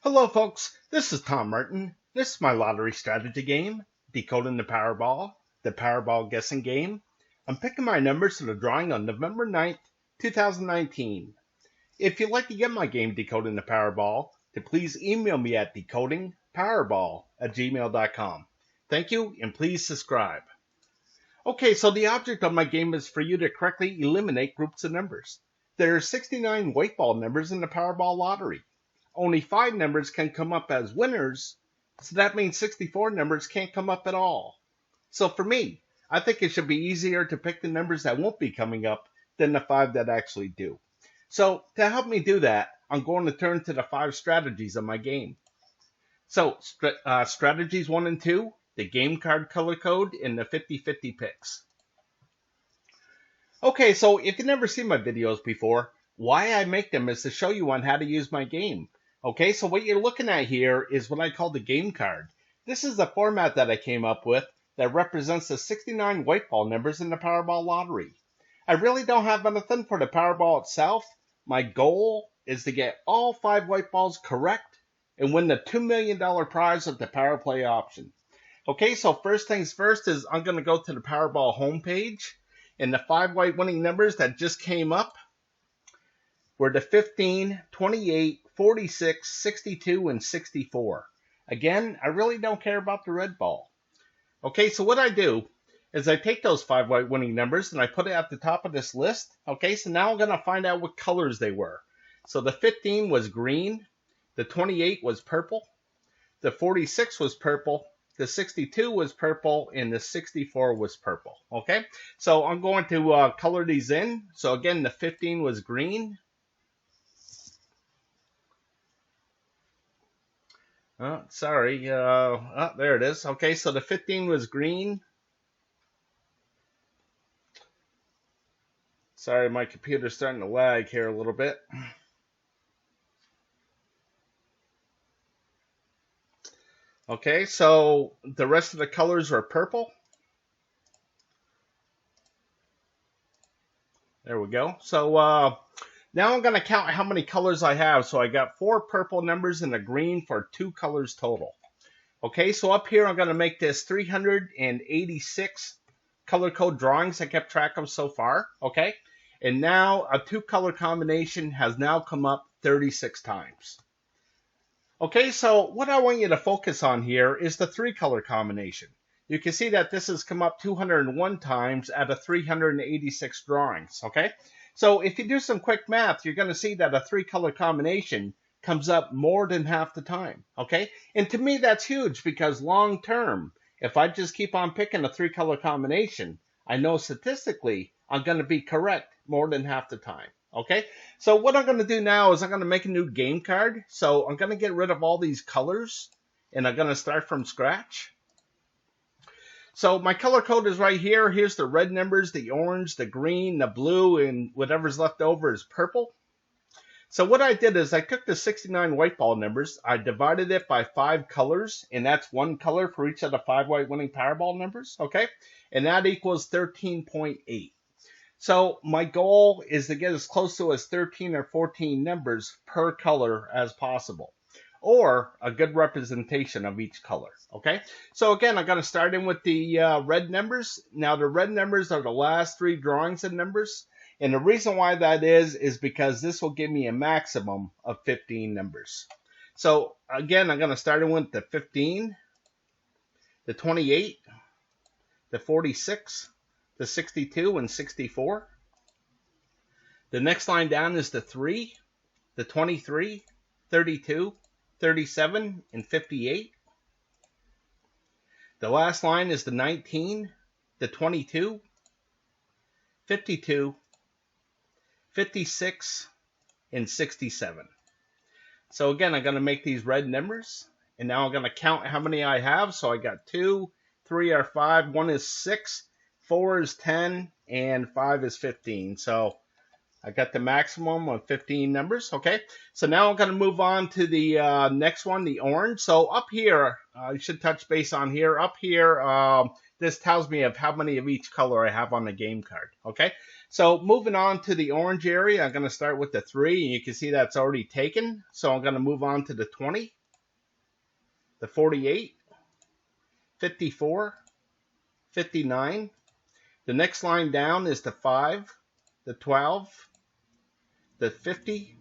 Hello folks, this is Tom Martin. This is my lottery strategy game, Decoding the Powerball guessing game. I'm picking my numbers for the drawing on November 9th, 2019. If you'd like to get my game Decoding the Powerball, then please email me at decodingpowerball@gmail.com. Thank you, and please subscribe. Okay, so the object of my game is for you to correctly eliminate groups of numbers. There are 69 white ball numbers in the Powerball lottery. Only 5 numbers can come up as winners, so that means 64 numbers can't come up at all. So for me, I think it should be easier to pick the numbers that won't be coming up than the 5 that actually do. So to help me do that, I'm going to turn to the 5 strategies of my game. So strategies 1 and 2, the game card color code, and the 50-50 picks. Okay, so if you've never seen my videos before, why I make them is to show you on how to use my game. Okay, so what you're looking at here is what I call the game card. This is the format that I came up with that represents the 69 white ball numbers in the Powerball lottery. I really don't have anything for the Powerball itself. My goal is to get all 5 white balls correct and win the $2 million prize of the Power Play option. Okay, so first things first is I'm going to go to the Powerball homepage, and the 5 white winning numbers that just came up were the 15, 28, 46, 62, and 64. Again, I really don't care about the red ball. Okay, so what I do is I take those 5 white winning numbers and I put it at the top of this list. Okay, so now I'm going to find out what colors they were. So the 15 was green, the 28 was purple, the 46 was purple, the 62 was purple, and the 64 was purple. Okay, so I'm going to color these in. So again, the 15 was green. Oh, sorry. There it is. Okay, so the 15 was green. Sorry, my computer's starting to lag here a little bit. Okay, so the rest of the colors are purple. There we go. So now I'm going to count how many colors I have. So I got 4 purple numbers and a green for 2 colors total. Okay, so up here I'm going to make this 386 color code drawings I kept track of so far. Okay, and now a 2 color combination has now come up 36 times. Okay, so what I want you to focus on here is the 3 color combination. You can see that this has come up 201 times out of 386 drawings. Okay, so if you do some quick math, you're going to see that a 3 color combination comes up more than half the time. Okay, and to me that's huge because long term, if I just keep on picking a 3 color combination, I know statistically I'm going to be correct more than half the time. Okay, so what I'm going to do now is I'm going to make a new game card. So I'm going to get rid of all these colors and I'm going to start from scratch. So my color code is right here. Here's the red numbers, the orange, the green, the blue, and whatever's left over is purple. So what I did is I took the 69 white ball numbers, I divided it by 5 colors, and that's 1 color for each of the 5 white winning Powerball numbers, okay? And that equals 13.8. So my goal is to get as close to as 13 or 14 numbers per color as possible, or a good representation of each color, okay? So again, I'm going to start in with the red numbers. Now the red numbers are the last 3 drawings of numbers, and the reason why that is because this will give me a maximum of 15 numbers. So again, I'm going to start in with the 15, the 28, the 46, the 62, and 64. The next line down is the 3, the 23, 32, 37, and 58. The last line is the 19, the 22, 52, 56, and 67. So again, I'm going to make these red numbers, and now I'm going to count how many I have. So I got 2, 3 are 5, 1 is 6, 4 is 10, and 5 is 15. So I got the maximum of 15 numbers. Okay, so now I'm going to move on to the next one, the orange. So up here, I should touch base on here. Up here, this tells me of how many of each color I have on the game card. Okay, So moving on to the orange area, I'm going to start with the 3, and you can see that's already taken. So I'm going to move on to the 20, the 48, 54, 59. The next line down is the 5, the 12, the 50,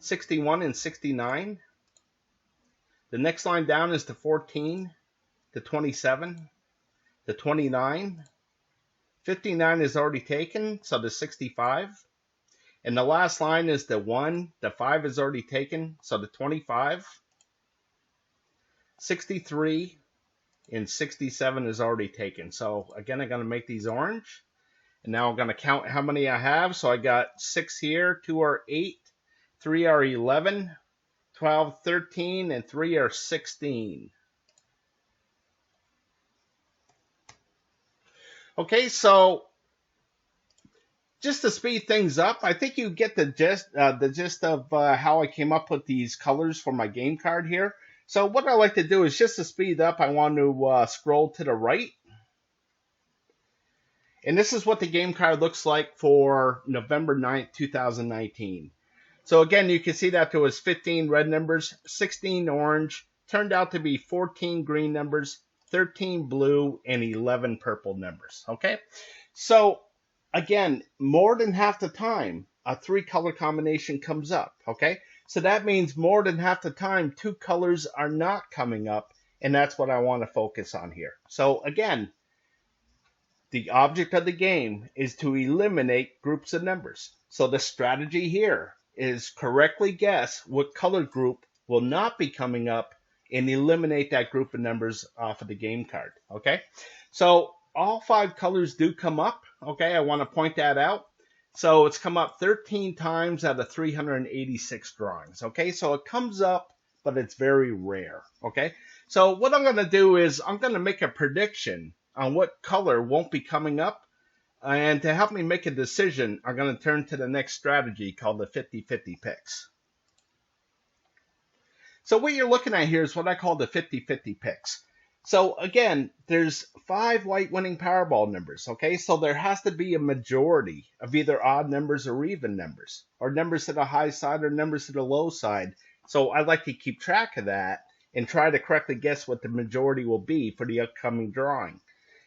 61, and 69. The next line down is the 14, the 27, the 29. 59 is already taken, so the 65. And the last line is the 1, the 5 is already taken, so the 25. 63 and 67 is already taken. So again, I'm going to make these orange. And now I'm going to count how many I have. So I got 6 here, 2 are 8, 3 are 11, 12, 13, and 3 are 16. Okay, so just to speed things up, I think you get the gist of how I came up with these colors for my game card here. So what I like to do is, just to speed up, I want to scroll to the right. And this is what the game card looks like for November 9th, 2019. So again, you can see that there was 15 red numbers, 16 orange, turned out to be 14 green numbers, 13 blue, and 11 purple numbers. Okay, so again, more than half the time, a 3-color combination comes up. Okay, so that means more than half the time, 2 colors are not coming up, and that's what I want to focus on here. So again, the object of the game is to eliminate groups of numbers. So the strategy here is correctly guess what color group will not be coming up and eliminate that group of numbers off of the game card. Okay, so all 5 colors do come up. Okay, I want to point that out. So it's come up 13 times out of 386 drawings. Okay, so it comes up, but it's very rare. Okay, so what I'm going to do is I'm going to make a prediction on what color won't be coming up. And to help me make a decision, I'm going to turn to the next strategy called the 50-50 picks. So what you're looking at here is what I call the 50-50 picks. So again, there's 5 white winning Powerball numbers, okay? So there has to be a majority of either odd numbers or even numbers, or numbers to the high side or numbers to the low side. So I like to keep track of that and try to correctly guess what the majority will be for the upcoming drawing.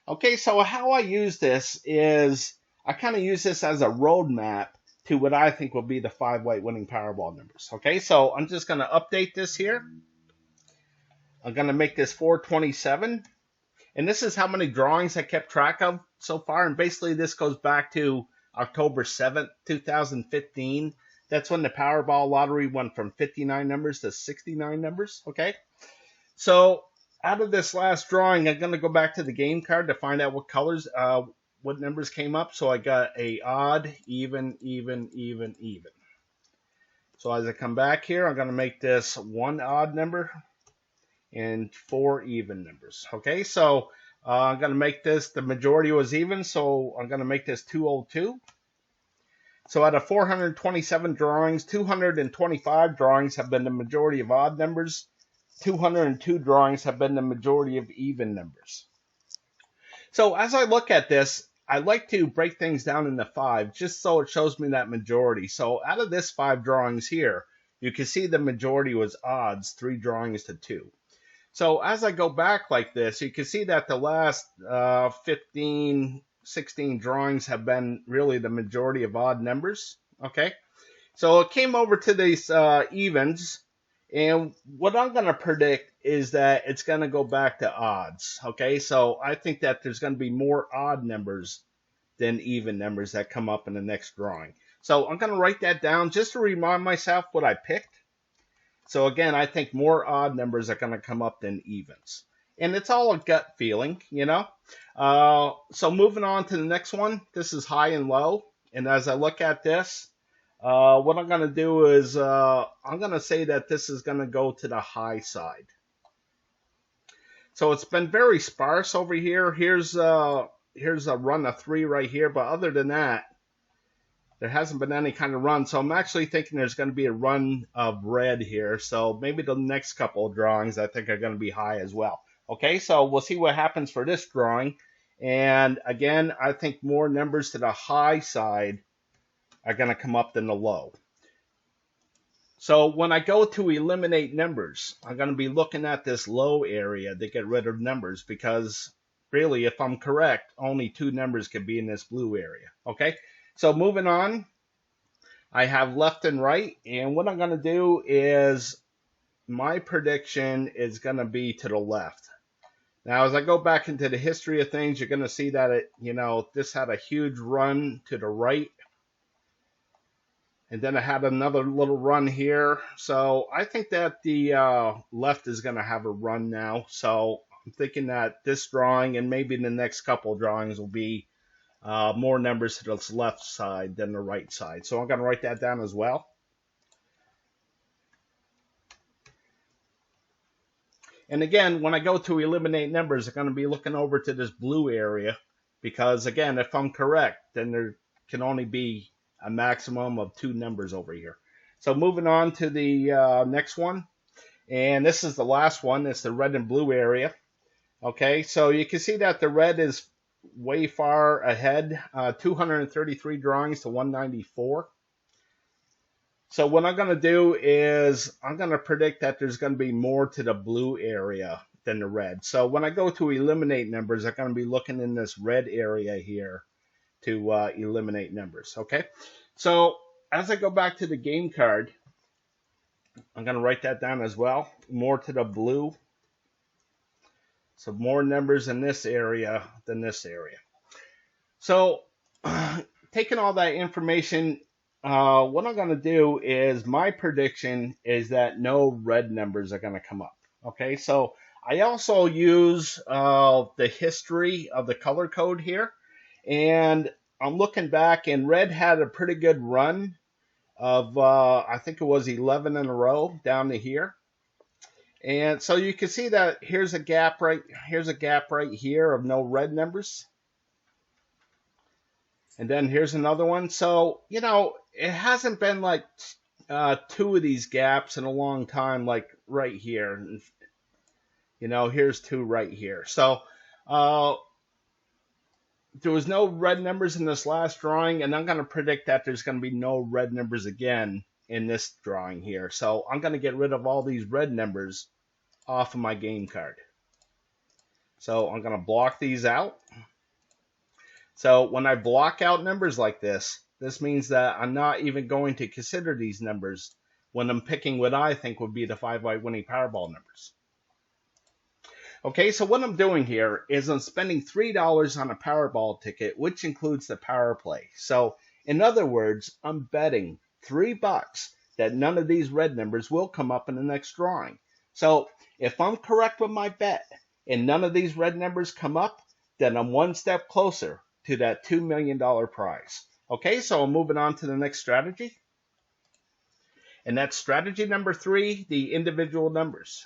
Okay, so how I use this is, I kind of use this as a roadmap to what I think will be the 5 white winning Powerball numbers. Okay, so I'm just going to update this here. I'm going to make this 427. And this is how many drawings I kept track of so far. And basically this goes back to October 7th, 2015. That's when the Powerball lottery went from 59 numbers to 69 numbers. Okay, so out of this last drawing, I'm going to go back to the game card to find out what colors, what numbers came up. So I got a odd, even, even, even, even. So as I come back here, I'm going to make this 1 odd number and 4 even numbers. Okay, so I'm going to make this, the majority was even, so I'm going to make this 202. So out of 427 drawings, 225 drawings have been the majority of odd numbers. 202 drawings have been the majority of even numbers. So as I look at this, I like to break things down into 5 just so it shows me that majority. So out of this 5 drawings here, you can see the majority was odds, 3 drawings to 2. So as I go back like this, you can see that the last 15, 16 drawings have been really the majority of odd numbers. Okay, so it came over to these evens. And what I'm going to predict is that it's going to go back to odds. Okay, so I think that there's going to be more odd numbers than even numbers that come up in the next drawing. So I'm going to write that down just to remind myself what I picked. So again, I think more odd numbers are going to come up than evens. And it's all a gut feeling, you know. So moving on to the next one. This is high and low. And as I look at this, what I'm going to do is I'm going to say that this is going to go to the high side. So it's been very sparse over here. Here's a run of 3 right here. But other than that, there hasn't been any kind of run. So I'm actually thinking there's going to be a run of red here. So maybe the next couple of drawings I think are going to be high as well. Okay, so we'll see what happens for this drawing. And again, I think more numbers to the high side are going to come up than the low. So when I go to eliminate numbers, I'm going to be looking at this low area to get rid of numbers, because really, if I'm correct, only 2 numbers can be in this blue area. Okay, so moving on, I have left and right, and what I'm going to do is my prediction is going to be to the left. Now, as I go back into the history of things, you're going to see that this had a huge run to the right, and then it had another little run here. So I think that the left is going to have a run now. So I'm thinking that this drawing and maybe the next couple drawings will be more numbers to the left side than the right side. So I'm going to write that down as well. And again, when I go to eliminate numbers, I'm going to be looking over to this blue area, because again, if I'm correct, then there can only be a maximum of 2 numbers over here. So moving on to the next one, and this is the last one. It's the red and blue area. Okay, so you can see that the red is way far ahead, 233 drawings to 194. So what I'm going to do is I'm going to predict that there's going to be more to the blue area than the red. So when I go to eliminate numbers, I'm going to be looking in this red area here to eliminate numbers. Okay, so as I go back to the game card, I'm going to write that down as well. More to the blue. So more numbers in this area than this area. So taking all that information, what I'm going to do is my prediction is that no red numbers are going to come up. Okay, so I also use the history of the color code here, and I'm looking back, and red had a pretty good run of I think it was 11 in a row down to here. And so you can see that here's a gap right here of no red numbers. And then here's another one. So, it hasn't been like 2 of these gaps in a long time, like right here. Here's 2 right here. So there was no red numbers in this last drawing, and I'm going to predict that there's going to be no red numbers again in this drawing here. So I'm going to get rid of all these red numbers off of my game card. So I'm going to block these out. So when I block out numbers like this, this means that I'm not even going to consider these numbers when I'm picking what I think would be the 5-white winning Powerball numbers. Okay, so what I'm doing here is I'm spending $3 on a Powerball ticket, which includes the power play. So in other words, I'm betting $3 that none of these red numbers will come up in the next drawing. So if I'm correct with my bet and none of these red numbers come up, then I'm one step closer to that $2 million prize. Okay, so I'm moving on to the next strategy. And that's strategy number 3, the individual numbers.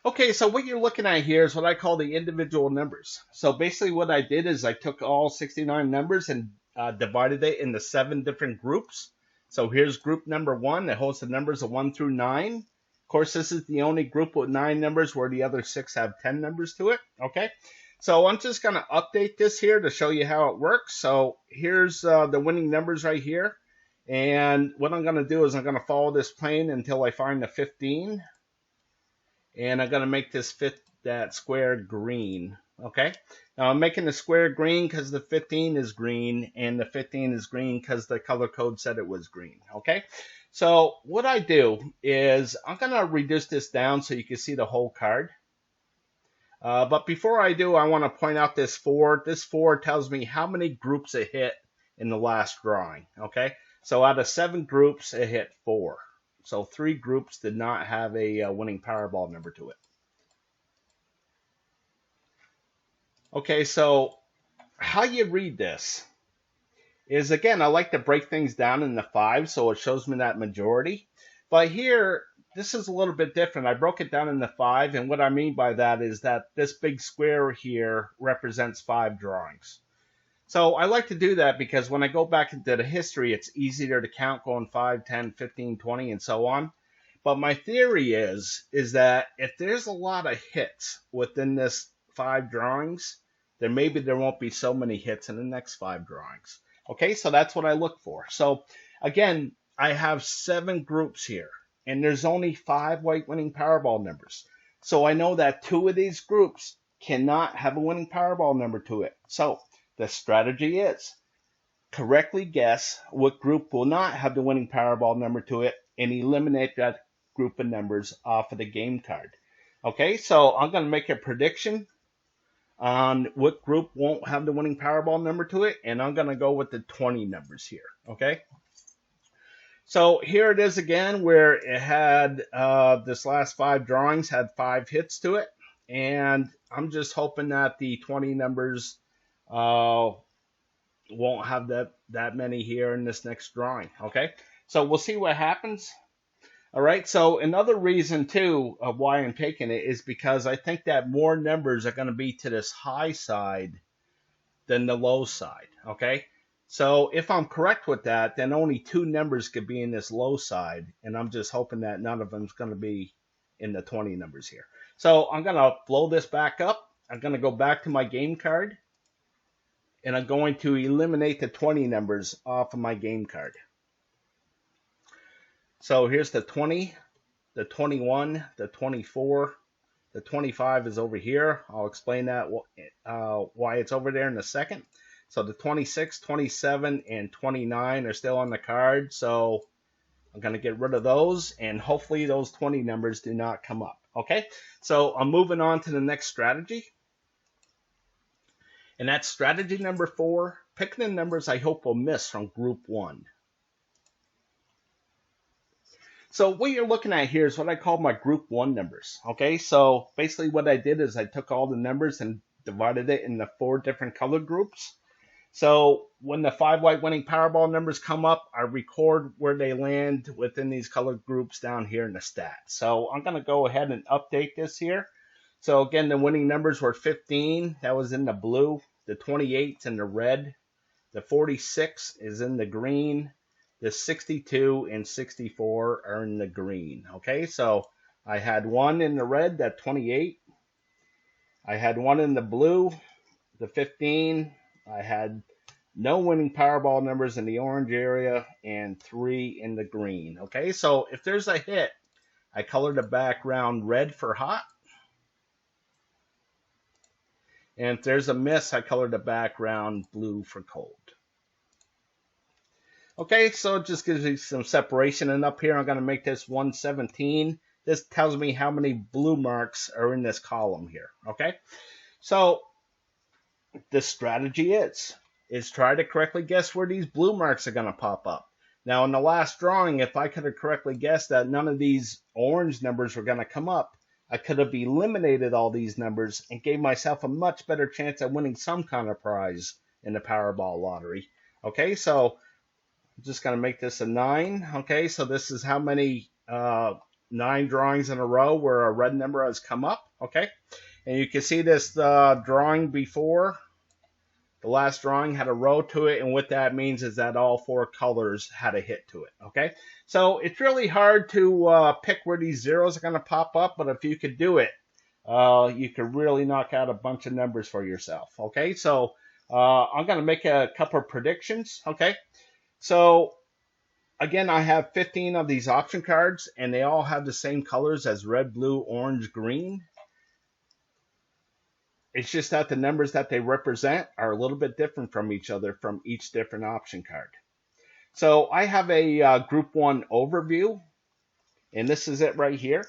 Okay, so what you're looking at here is what I call the individual numbers. So basically what I did is I took all 69 numbers and divided it into 7 different groups. So here's group number 1 that holds the numbers of 1 through 9. Of course, this is the only group with 9 numbers where the other 6 have 10 numbers to it. Okay, so I'm just going to update this here to show you how it works. So here's the winning numbers right here. And what I'm going to do is I'm going to follow this plane until I find the 15. And I'm going to make this fit that square green. Okay, now I'm making the square green because the 15 is green, and the 15 is green because the color code said it was green. Okay, so what I do is I'm going to reduce this down so you can see the whole card. But before I do, I want to point out this 4. This 4 tells me how many groups it hit in the last drawing. Okay, so out of 7 groups, it hit 4. So 3 groups did not have a winning Powerball number to it. Okay, so how you read this is, again, I like to break things down into 5 so it shows me that majority. But here, this is a little bit different. I broke it down into 5, and what I mean by that is that this big square here represents 5 drawings. So I like to do that because when I go back into the history, it's easier to count going 5, 10, 15, 20, and so on. But my theory is that if there's a lot of hits within this 5 drawings, then maybe there won't be so many hits in the next 5 drawings. Okay, so that's what I look for. So again, I have 7 groups here, and there's only 5 white winning Powerball numbers. So I know that 2 of these groups cannot have a winning Powerball number to it. So the strategy is correctly guess what group will not have the winning Powerball number to it and eliminate that group of numbers off of the game card. Okay, so I'm going to make a prediction on what group won't have the winning Powerball number to it, and I'm going to go with the 20 numbers here. Okay, so here it is again, where it had this last 5 drawings had 5 hits to it, and I'm just hoping that the 20 numbers won't have that many here in this next drawing. Okay, so we'll see what happens. All right, so another reason too of why I'm taking it is because I think that more numbers are going to be to this high side than the low side. Okay, so if I'm correct with that, then only 2 numbers could be in this low side, and I'm just hoping that none of them is going to be in the 20 numbers here. So I'm going to blow this back up. I'm going to go back to my game card, and I'm going to eliminate the 20 numbers off of my game card. So here's the 20, the 21, the 24, the 25 is over here. I'll explain that why it's over there in a second. So the 26, 27, and 29 are still on the card. So I'm going to get rid of those, and hopefully those 20 numbers do not come up. Okay, so I'm moving on to the next strategy. And that's strategy number 4, pick the numbers I hope will miss from group 1. So what you're looking at here is what I call my group 1 numbers. Okay, so basically what I did is I took all the numbers and divided it into 4 different color groups. So when the 5 white winning Powerball numbers come up, I record where they land within these color groups down here in the stats. So I'm going to go ahead and update this here. So again, the winning numbers were 15, that was in the blue, the 28's in the red, the 46 is in the green, the 62 and 64 are in the green. Okay, so I had one in the red, that 28. I had one in the blue, the 15. I had no winning Powerball numbers in the orange area and 3 in the green. Okay, so if there's a hit, I colored the background red for hot. And if there's a miss, I colored the background blue for cold. Okay, so it just gives me some separation. And up here, I'm going to make this 117. This tells me how many blue marks are in this column here. Okay, so the strategy is try to correctly guess where these blue marks are going to pop up. Now, in the last drawing, if I could have correctly guessed that none of these orange numbers were going to come up, I could have eliminated all these numbers and gave myself a much better chance at winning some kind of prize in the Powerball lottery. Okay, so I'm just going to make this a 9. Okay, so this is how many 9 drawings in a row where a red number has come up. Okay, and you can see this drawing before. The last drawing had a row to it, and what that means is that all 4 colors had a hit to it. Okay, so it's really hard to pick where these zeros are going to pop up, but if you could do it, you could really knock out a bunch of numbers for yourself. Okay, so I'm going to make a couple of predictions. Okay, so again, I have 15 of these option cards, and they all have the same colors as red, blue, orange, green. It's just that the numbers that they represent are a little bit different from each other from each different option card. So I have a Group 1 overview, and this is it right here.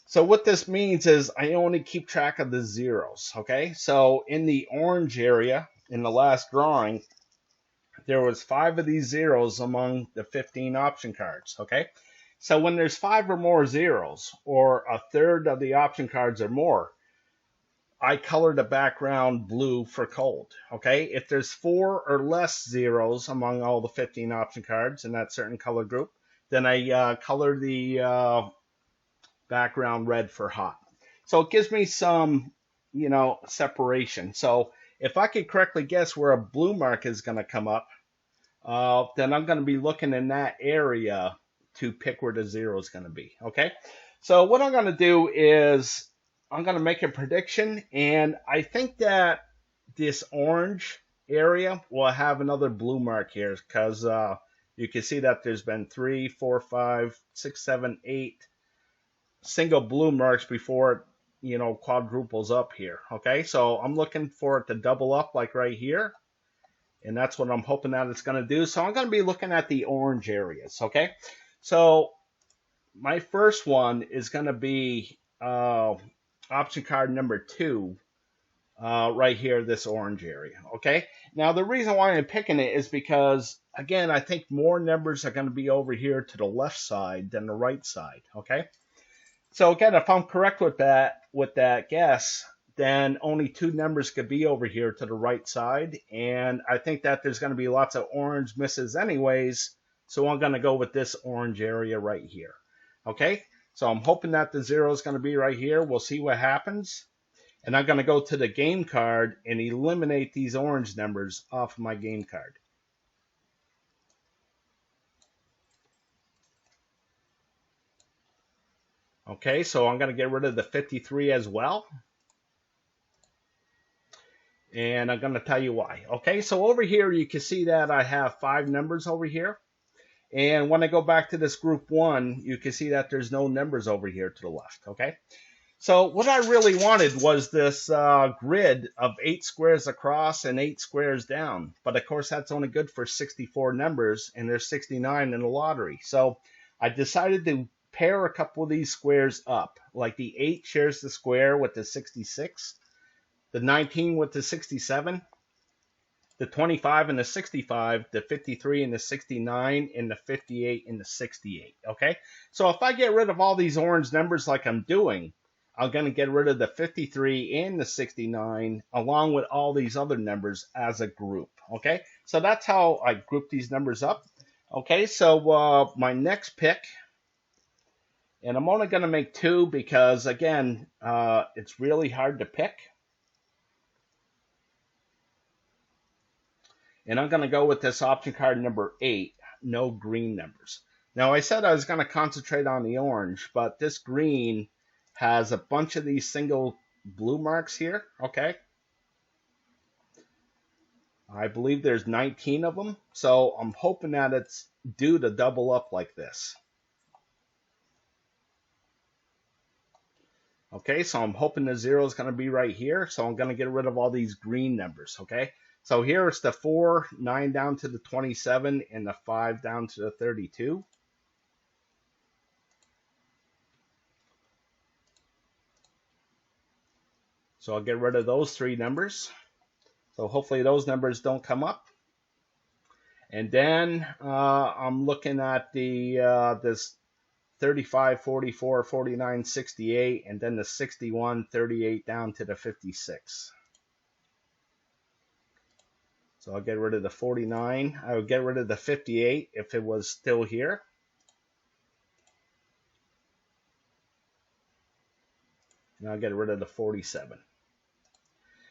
So what this means is I only keep track of the zeros, okay? So in the orange area, in the last drawing, there was 5 of these zeros among the 15 option cards, okay? So when there's 5 or more zeros, or a third of the option cards or more, I colored the background blue for cold, okay? If there's 4 or less zeros among all the 15 option cards in that certain color group, then I color the background red for hot. So it gives me some, separation. So if I could correctly guess where a blue mark is going to come up, then I'm going to be looking in that area to pick where the zero is going to be, okay? So what I'm going to do is I'm going to make a prediction, and I think that this orange area will have another blue mark here because you can see that there's been 3, 4, 5, 6, 7, 8 single blue marks before it, quadruples up here. Okay, so I'm looking for it to double up like right here, and that's what I'm hoping that it's going to do. So I'm going to be looking at the orange areas. Okay, so my first one is going to be option card number 2, right here, this orange area. Okay, now the reason why I'm picking it is because, again, I think more numbers are going to be over here to the left side than the right side. Okay, so again, if I'm correct with that guess, then only 2 numbers could be over here to the right side, and I think that there's going to be lots of orange misses anyways, so I'm going to go with this orange area right here. Okay, so I'm hoping that the 0 is going to be right here. We'll see what happens. And I'm going to go to the game card and eliminate these orange numbers off of my game card. Okay, so I'm going to get rid of the 53 as well. And I'm going to tell you why. Okay, so over here you can see that I have 5 numbers over here. And when I go back to this group 1, you can see that there's no numbers over here to the left. Okay, so what I really wanted was this grid of 8 squares across and 8 squares down. But of course, that's only good for 64 numbers, and there's 69 in the lottery. So I decided to pair a couple of these squares up. Like the 8 shares the square with the 66, the 19 with the 67, the 25 and the 65, the 53 and the 69, and the 58 and the 68. Okay, so if I get rid of all these orange numbers like I'm doing, I'm going to get rid of the 53 and the 69 along with all these other numbers as a group. Okay, so that's how I group these numbers up. Okay, so my next pick, and I'm only going to make 2 because, again, it's really hard to pick. And I'm going to go with this option card number 8, no green numbers. Now, I said I was going to concentrate on the orange, but this green has a bunch of these single blue marks here. Okay, I believe there's 19 of them, so I'm hoping that it's due to double up like this. Okay, so I'm hoping the 0 is going to be right here, so I'm going to get rid of all these green numbers. Okay, so here it's the 4, 9 down to the 27, and the 5 down to the 32. So I'll get rid of those 3 numbers. So hopefully those numbers don't come up. And then I'm looking at the this 35, 44, 49, 68, and then the 61, 38 down to the 56. So I'll get rid of the 49. I would get rid of the 58 if it was still here. And I'll get rid of the 47.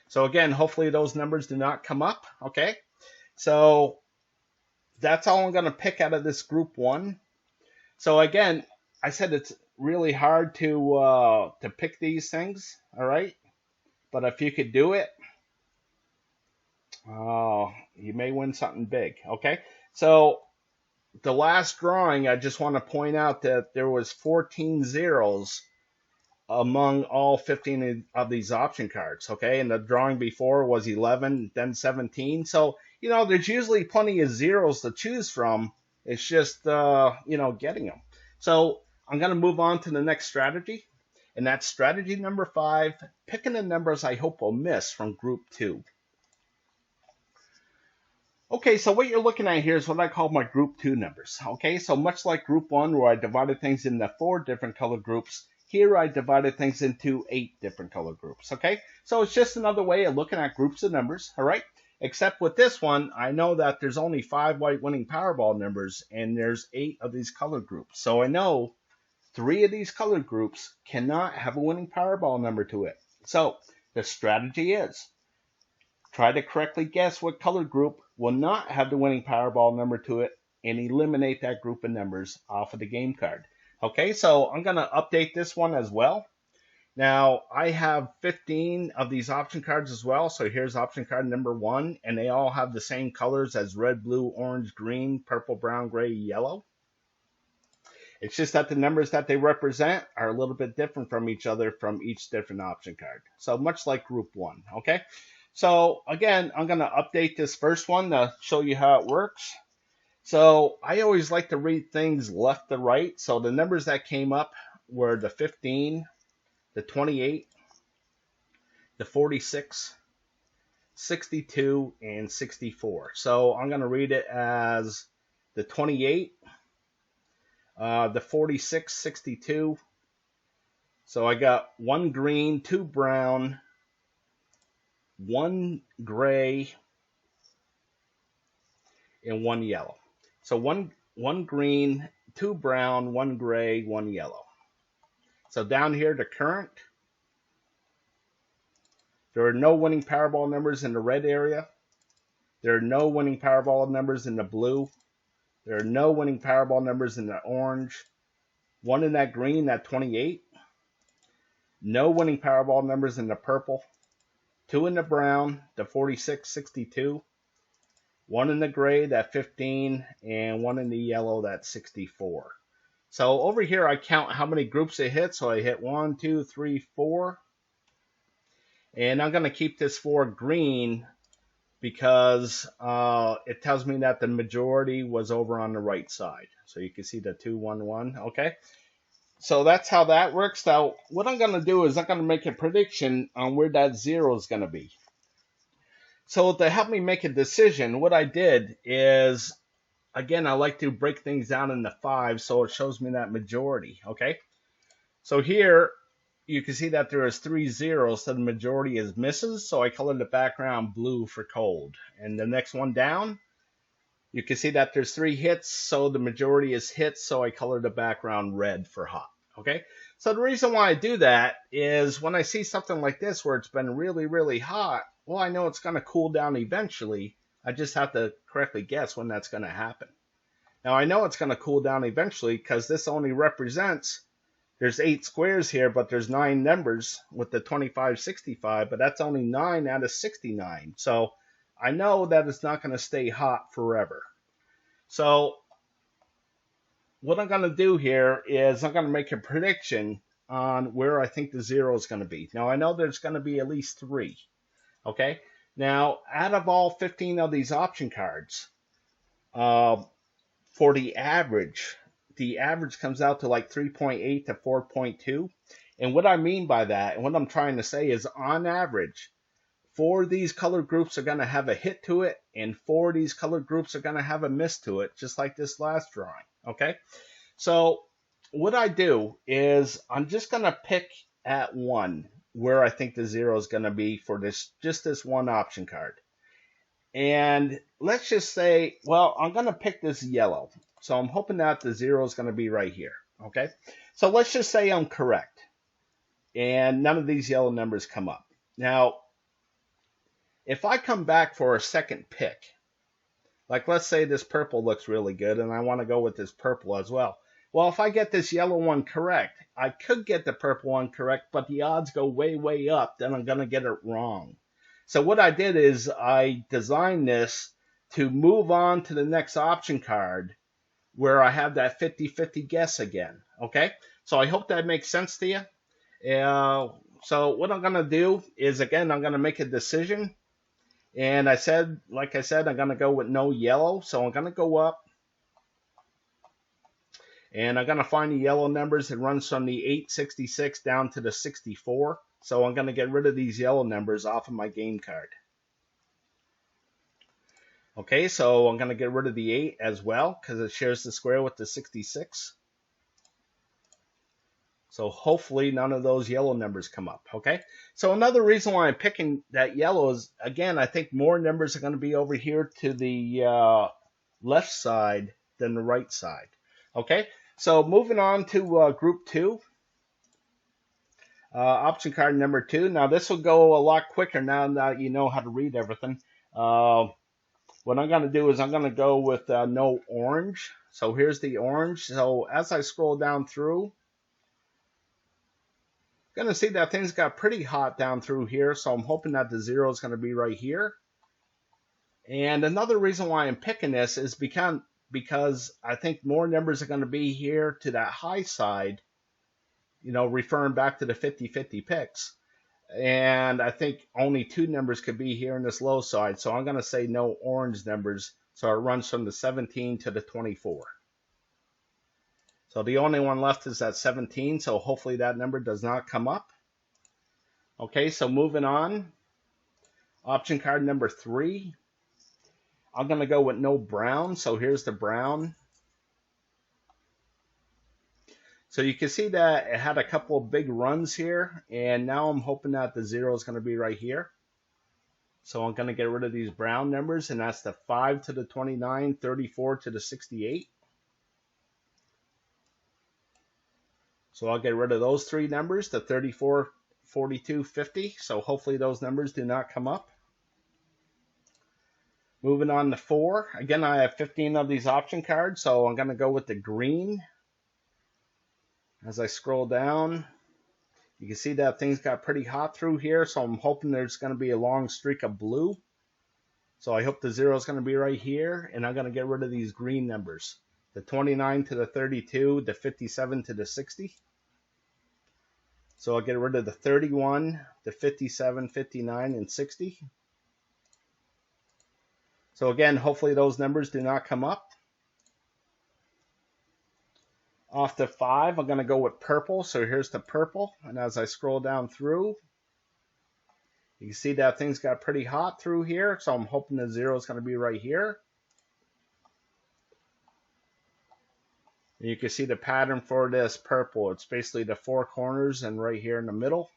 So again, hopefully those numbers do not come up. Okay, so that's all I'm going to pick out of this group 1. So again, I said it's really hard to pick these things. All right, but if you could do it, you may win something big. Okay, so the last drawing, I just want to point out that there was 14 zeros among all 15 of these option cards. Okay, and the drawing before was 11, then 17. So there's usually plenty of zeros to choose from. It's just getting them. So I'm going to move on to the next strategy, and that's strategy number 5, picking the numbers I hope will miss from group 2. Okay, so what you're looking at here is what I call my group 2 numbers. Okay, so much like group 1 where I divided things into 4 different color groups, here I divided things into 8 different color groups. Okay, so it's just another way of looking at groups of numbers. All right, except with this one, I know that there's only 5 white winning Powerball numbers, and there's 8 of these color groups. So I know 3 of these color groups cannot have a winning Powerball number to it. So the strategy is try to correctly guess what color group will not have the winning Powerball number to it and eliminate that group of numbers off of the game card. Okay, so I'm going to update this one as well. Now, I have 15 of these option cards as well. So here's option card number 1, and they all have the same colors as red, blue, orange, green, purple, brown, gray, yellow. It's just that the numbers that they represent are a little bit different from each other from each different option card. So much like group 1, okay? So again, I'm going to update this first one to show you how it works. So I always like to read things left to right. So the numbers that came up were the 15, the 28, the 46, 62, and 64. So I'm going to read it as the 28, the 46, 62. So I got 1 green, 2 brown, 1 gray, and 1 yellow. So one green, 2 brown, 1 gray, 1 yellow. So down here, the current. There are no winning Powerball numbers in the red area. There are no winning Powerball numbers in the blue. There are no winning Powerball numbers in the orange. 1 in that green, that 28. No winning Powerball numbers in the purple. 2 in the brown, the 46, 62. 1 in the gray, that 15, and 1 in the yellow, that 64. So over here, I count how many groups it hit. So I hit 1, 2, 3, 4. And I'm going to keep this 4 green because it tells me that the majority was over on the right side. So you can see the 2, 1, 1. Okay. So that's how that works. Now, what I'm going to do is I'm going to make a prediction on where that 0 is going to be. So to help me make a decision, what I did is, again, I like to break things down into 5 so it shows me that majority, okay? So here, you can see that there is 3 zeros, so the majority is misses, so I colored the background blue for cold. And the next one down, you can see that there's 3 hits, so the majority is hits, so I colored the background red for hot, okay? So the reason why I do that is when I see something like this where it's been really, really hot, well, I know it's going to cool down eventually. I just have to correctly guess when that's going to happen. Now, I know it's going to cool down eventually because this only represents, there's 8 squares here, but there's 9 numbers with the 25, 65, but that's only 9 out of 69. So I know that it's not going to stay hot forever. So what I'm going to do here is I'm going to make a prediction on where I think the 0 is going to be. Now, I know there's going to be at least 3. Okay, now out of all 15 of these option cards, for the average comes out to like 3.8 to 4.2. And what I mean by that, and what I'm trying to say is on average, 4 of these color groups are going to have a hit to it, and 4 of these color groups are going to have a miss to it, just like this last drawing. Okay, so what I do is I'm just going to pick at 1 where I think the 0 is going to be for just this one option card. And let's just say, well, I'm going to pick this yellow. So I'm hoping that the 0 is going to be right here. Okay. So let's just say I'm correct. And none of these yellow numbers come up. Now, if I come back for a second pick, like let's say this purple looks really good and I want to go with this purple as well. Well, if I get this yellow one correct, I could get the purple one correct, but the odds go way, way up, then I'm going to get it wrong. So what I did is I designed this to move on to the next option card where I have that 50-50 guess again, okay? So I hope that makes sense to you. So what I'm going to do is, again, I'm going to make a decision. And like I said, I'm going to go with no yellow. So I'm going to go up. And I'm going to find the yellow numbers. It runs from the 866 down to the 64. So I'm going to get rid of these yellow numbers off of my game card. Okay, so I'm going to get rid of the 8 as well because it shares the square with the 66. So hopefully none of those yellow numbers come up, okay? So another reason why I'm picking that yellow is, again, I think more numbers are going to be over here to the left side than the right side, okay? So moving on to group 2, option card number 2. Now this will go a lot quicker now that you know how to read everything. What I'm going to do is I'm going to go with no orange. So here's the orange. So as I scroll down through, Going to see that things got pretty hot down through here, so I'm hoping that the 0 is going to be right here. And another reason why I'm picking this is because I think more numbers are going to be here to that high side, you know, referring back to the 50-50 picks. And I think only 2 numbers could be here in this low side, so I'm going to say no orange numbers. So it runs from the 17 to the 24. So the only one left is that 17, so hopefully that number does not come up. Okay, so moving on. Option card number 3. I'm going to go with no brown, so here's the brown. So you can see that it had a couple of big runs here, and now I'm hoping that the 0 is going to be right here. So I'm going to get rid of these brown numbers, and that's the 5 to the 29, 34 to the 68. So I'll get rid of those 3 numbers, the 34, 42, 50. So hopefully those numbers do not come up. Moving on to 4. Again, I have 15 of these option cards, so I'm going to go with the green. As I scroll down, you can see that things got pretty hot through here, so I'm hoping there's going to be a long streak of blue. So I hope the 0 is going to be right here, and I'm going to get rid of these green numbers. The 29 to the 32, the 57 to the 60. So I'll get rid of the 31, the 57, 59, and 60. So again, hopefully those numbers do not come up. Off to 5, I'm going to go with purple. So here's the purple. And as I scroll down through, you can see that things got pretty hot through here. So I'm hoping the 0 is going to be right here. And you can see the pattern for this purple. It's basically the 4 corners and right here in the middle.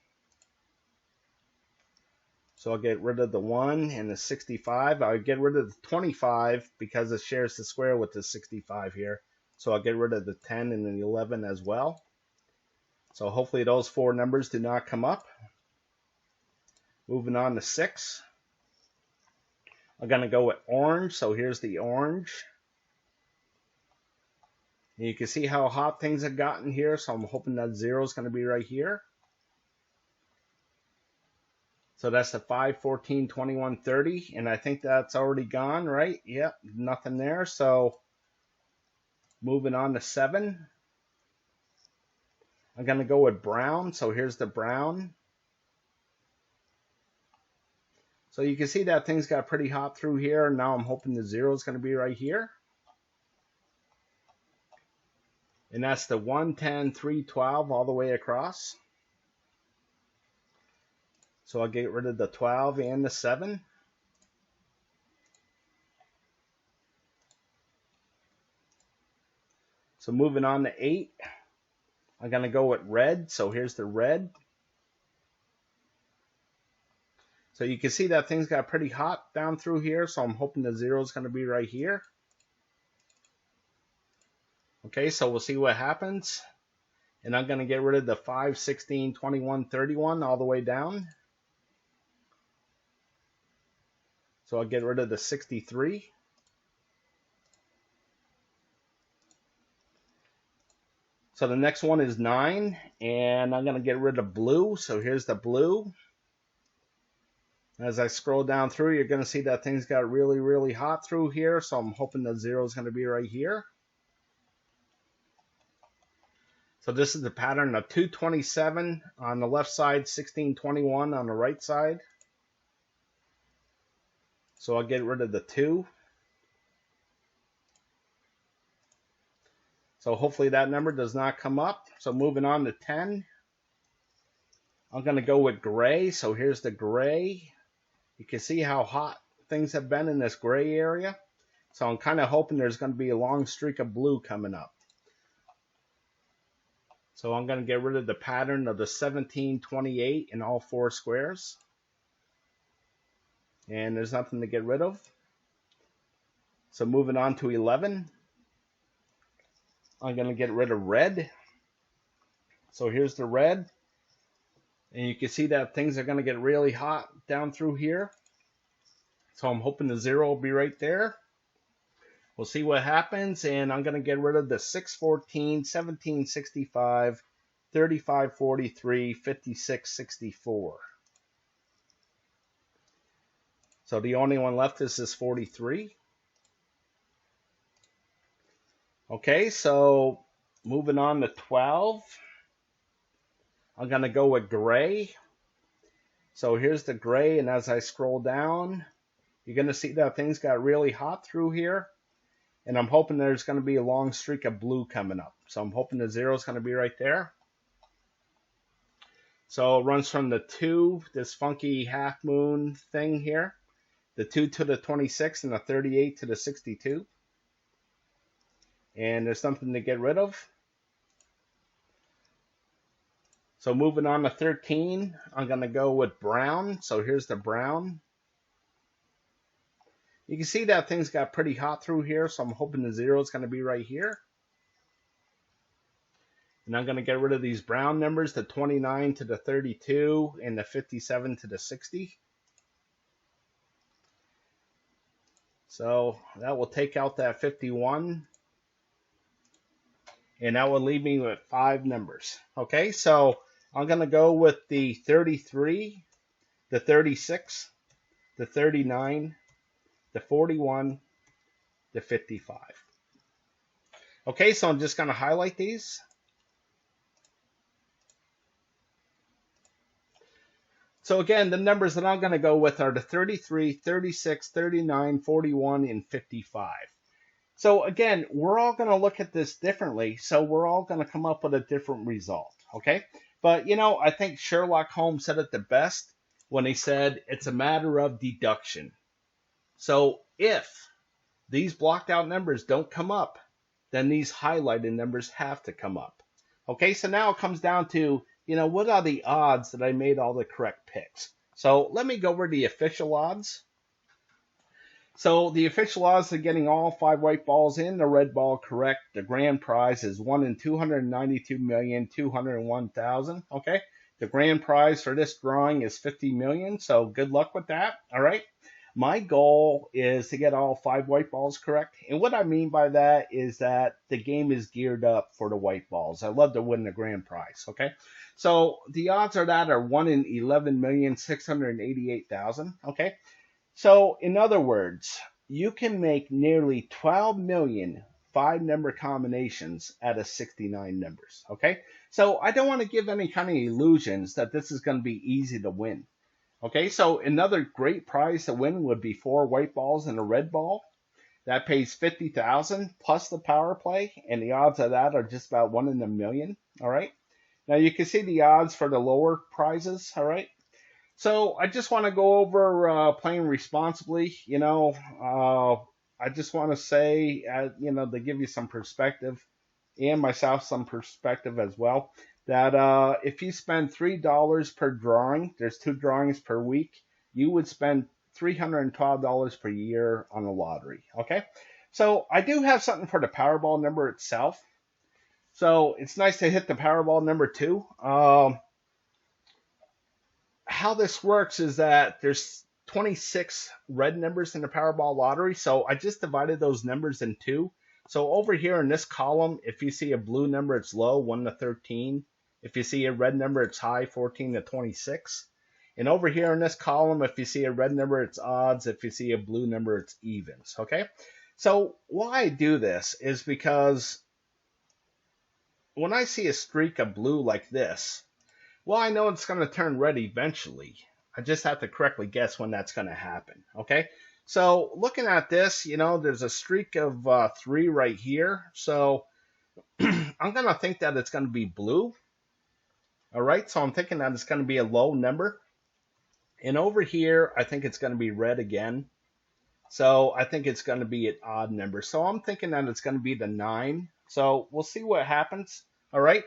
So I'll get rid of the 1 and the 65. I'll get rid of the 25 because it shares the square with the 65 here. So I'll get rid of the 10 and the 11 as well. So hopefully those 4 numbers do not come up. Moving on to 6. I'm going to go with orange. So here's the orange. And you can see how hot things have gotten here. So I'm hoping that 0 is going to be right here. So that's the 5, 14, 21, 30. And I think that's already gone, right? Yep, nothing there. So moving on to 7. I'm going to go with brown. So here's the brown. So you can see that things got pretty hot through here. And now I'm hoping the 0 is going to be right here. And that's the 1, 10, 3, 12 all the way across. So I'll get rid of the 12 and the 7. So moving on to 8. I'm going to go with red. So here's the red. So you can see that things got pretty hot down through here. So I'm hoping the 0 is going to be right here. Okay, so we'll see what happens. And I'm going to get rid of the 5, 16, 21, 31 all the way down. So I'll get rid of the 63. So the next one is 9. And I'm going to get rid of blue. So here's the blue. As I scroll down through, you're going to see that things got really, really hot through here. So I'm hoping the 0 is going to be right here. So this is the pattern of 227 on the left side, 1621 on the right side. So I'll get rid of the 2. So hopefully that number does not come up. So moving on to 10. I'm going to go with gray. So here's the gray. You can see how hot things have been in this gray area. So I'm kind of hoping there's going to be a long streak of blue coming up. So I'm going to get rid of the pattern of the 17, 28 in all 4 squares. And there's nothing to get rid of. So moving on to 11. I'm going to get rid of red. So here's the red. And you can see that things are going to get really hot down through here. So I'm hoping the 0 will be right there. We'll see what happens. And I'm going to get rid of the 6, 14, 17, 65, 35, 43, 56, 64. So the only one left is this 43. Okay, so moving on to 12. I'm going to go with gray. So here's the gray, and as I scroll down, you're going to see that things got really hot through here. And I'm hoping there's going to be a long streak of blue coming up. So I'm hoping the 0 is going to be right there. So it runs from the 2, this funky half moon thing here, the 2 to the 26, and the 38 to the 62. And there's something to get rid of. So moving on to 13, I'm going to go with brown. So here's the brown. You can see that things got pretty hot through here, so I'm hoping the 0 is going to be right here. And I'm going to get rid of these brown numbers, the 29 to the 32 and the 57 to the 60. So that will take out that 51. And that will leave me with 5 numbers. Okay, so I'm going to go with the 33, the 36, the 39, the 41, the 55. Okay, so I'm just going to highlight these. So again, the numbers that I'm going to go with are the 33, 36, 39, 41, and 55. So again, we're all going to look at this differently, so we're all going to come up with a different result, okay? But, you know, I think Sherlock Holmes said it the best when he said it's a matter of deduction. So if these blocked out numbers don't come up, then these highlighted numbers have to come up. Okay, so now it comes down to, you know, what are the odds that I made all the correct picks? So let me go over the official odds. So the official odds of getting all 5 white balls in the red ball correct, the grand prize is 1 in 292,201,000. Okay, the grand prize for this drawing is 50 million. So good luck with that. All right. My goal is to get all 5 white balls correct. And what I mean by that is that the game is geared up for the white balls. I love to win the grand prize. Okay. So the odds of that are 1 in 11,688,000. Okay. So in other words, you can make nearly 12 million 5-number combinations out of 69 numbers. Okay. So I don't want to give any kind of illusions that this is going to be easy to win. Okay, so another great prize to win would be 4 white balls and a red ball. That pays 50,000 plus the power play, and the odds of that are just about 1 in a million. All right. Now you can see the odds for the lower prizes. All right. So I just want to go over playing responsibly. You know, I just want to say, you know, to give you some perspective, and myself some perspective as well, that if you spend $3 per drawing, there's 2 drawings per week, you would spend $312 per year on the lottery. Okay, so I do have something for the Powerball number itself. So it's nice to hit the Powerball number too. How this works is that there's 26 red numbers in the Powerball lottery, so I just divided those numbers in 2. So over here in this column, if you see a blue number, it's low, 1 to 13. If you see a red number, it's high, 14 to 26. And over here in this column, if you see a red number, it's odds. If you see a blue number, it's evens. Okay? So why I do this is because when I see a streak of blue like this, well, I know it's going to turn red eventually. I just have to correctly guess when that's going to happen. Okay? So looking at this, you know, there's a streak of 3 right here. So I'm going to think that it's going to be blue. All right, so I'm thinking that it's going to be a low number. And over here, I think it's going to be red again. So I think it's going to be an odd number. So I'm thinking that it's going to be the 9. So we'll see what happens. All right,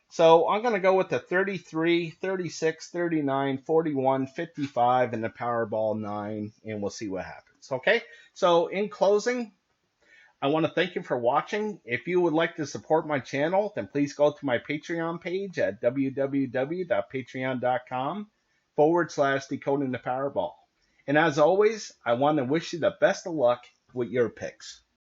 so I'm going to go with the 33, 36, 39, 41, 55, and the Powerball 9, and we'll see what happens. Okay, so in closing, I want to thank you for watching. If you would like to support my channel, then please go to my Patreon page at www.patreon.com/Decoding the Powerball. And as always, I want to wish you the best of luck with your picks.